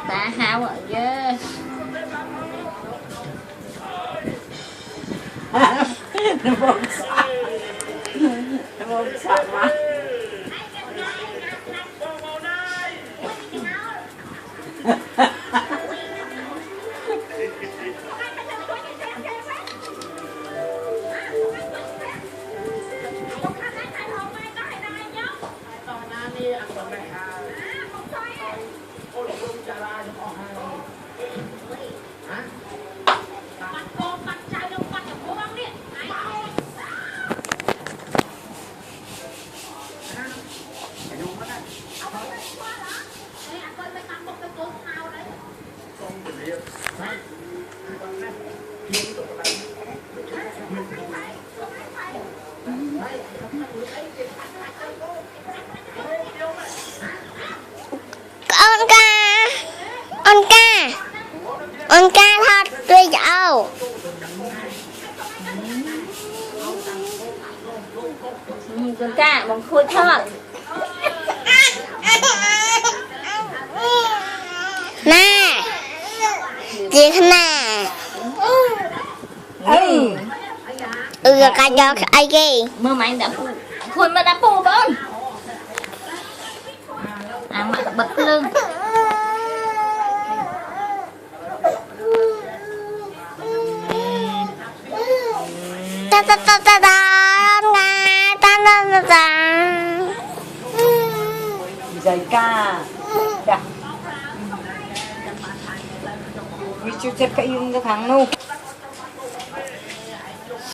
ta hao ở dơ nó bông sạc mà con ca thật tuyệt vời con ca bằng khui thôi nè chị thế nè ca cho ai kì mơ mày đã khui mà đã phụ bơn mà bật lưng ta ta ta ta ta ta ta ta dạy ca dạ vì chú chất cái yung cái thằng nu